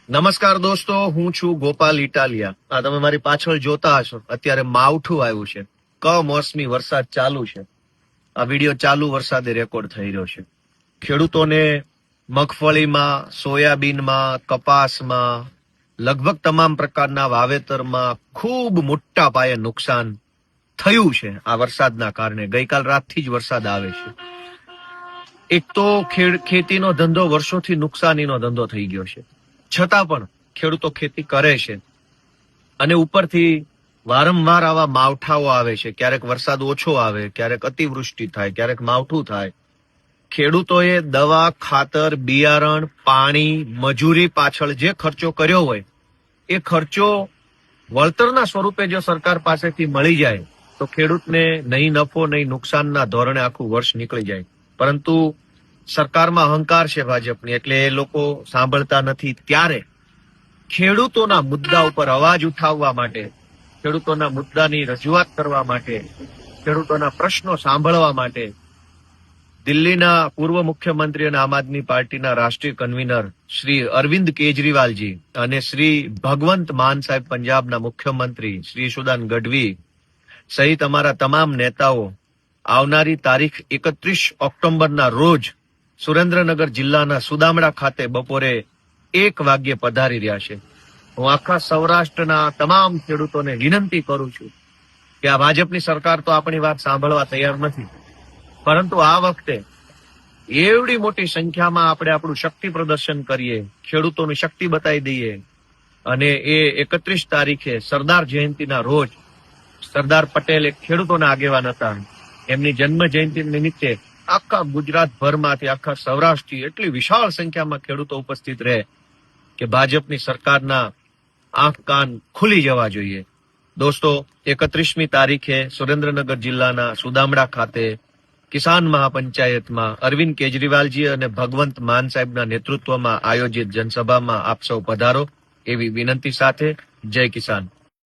નમસ્કાર દોસ્તો, હું છું ગોપાલ ઇટાલિયા. આ તમે મારી પાછળ જોતા હશો, અત્યારે માવઠું આવ્યું છે. કમોસમી વરસાદ ચાલુ છે. આ વિડીયો ચાલુ વરસાદે રેકોર્ડ થઈ રહ્યો છે. ખેડૂતોને મગફળીમાં, સોયાબીનમાં, કપાસમાં, લગભગ તમામ પ્રકારના વાવેતરમાં ખૂબ મોટા પાયે નુકસાન થયું છે આ વરસાદના કારણે. ગઈકાલ રાતથી જ વરસાદ આવે છે. એક તો ખેતીનો ધંધો વર્ષોથી નુકસાનીનો ધંધો થઈ ગયો છે, છતાં પણ ખેડૂતો ખેતી કરે છે. અને ઉપરથી વારંવાર આવા માવઠાઓ આવે છે. ક્યારેક વરસાદ ઓછો આવે, ક્યારેક અતિવૃષ્ટિ થાય, ક્યારેક માવઠું થાય. ખેડૂતોએ દવા, ખાતર, બિયારણ, પાણી, મજૂરી પાછળ જે ખર્ચો કર્યો હોય એ ખર્ચો વળતરના સ્વરૂપે જો સરકાર પાસેથી મળી જાય તો ખેડૂતને નહીં નફો નહીં નુકસાનના ધોરણે આખું વર્ષ નીકળી જાય. પરંતુ સરકારમાં અહંકાર છે ભાજપની, એટલે એ લોકો સાંભળતા નથી. ત્યારે ખેડૂતોના મુદ્દા ઉપર અવાજ ઉઠાવવા માટે, ખેડૂતોના મુદ્દાની રજૂઆત કરવા માટે, ખેડૂતોના પ્રશ્નો સાંભળવા માટે દિલ્હીના પૂર્વ મુખ્યમંત્રી અને આમ આદમી પાર્ટીના રાષ્ટ્રીય કન્વીનર શ્રી અરવિંદ કેજરીવાલજી અને શ્રી ભગવંત માન સાહેબ પંજાબના મુખ્યમંત્રી શ્રી સુદાન ગઢવી સહિત અમારા તમામ નેતાઓ આવનારી તારીખ 31 ઓક્ટોબરના રોજ સુરેન્દ્રનગર જિલ્લાના સુદામડા ખાતે બપોરે 1 વાગ્યે પધારી રહ્યા છે. હું આખા સૌરાષ્ટ્રના તમામ ખેડૂતોને વિનંતી કરું છું કે આ ભાજપની સરકાર તો આપણી વાત સાંભળવા તૈયાર નથી, પરંતુ આ વખતે એવડી મોટી સંખ્યામાં આપણે આપણું શક્તિ પ્રદર્શન કરીએ, ખેડૂતોની શક્તિ બતાવી દઈએ. અને એ 31 તારીખે સરદાર જયંતિના રોજ સરદાર પટેલ એક ખેડૂતોના આગેવાન હતા. એમની જન્મ જયંતિ નિમિત્તે આખા ગુજરાતભરમાંથી, આખા સૌરાષ્ટ્રથી એટલી વિશાળ સંખ્યામાં ખેડૂતો ઉપસ્થિત રહે કે ભાજપની સરકારના આંખ કાન ખુલી જવા જોઈએ. દોસ્તો, 31મી તારીખે સુરેન્દ્રનગર જિલ્લાના સુદામડા ખાતે કિસાન મહાપંચાયતમાં અરવિંદ કેજરીવાલજી અને ભગવંત માન સાહેબના નેતૃત્વમાં આયોજિત જનસભામાં આપ સૌ પધારો એવી વિનંતી સાથે જય કિસાન.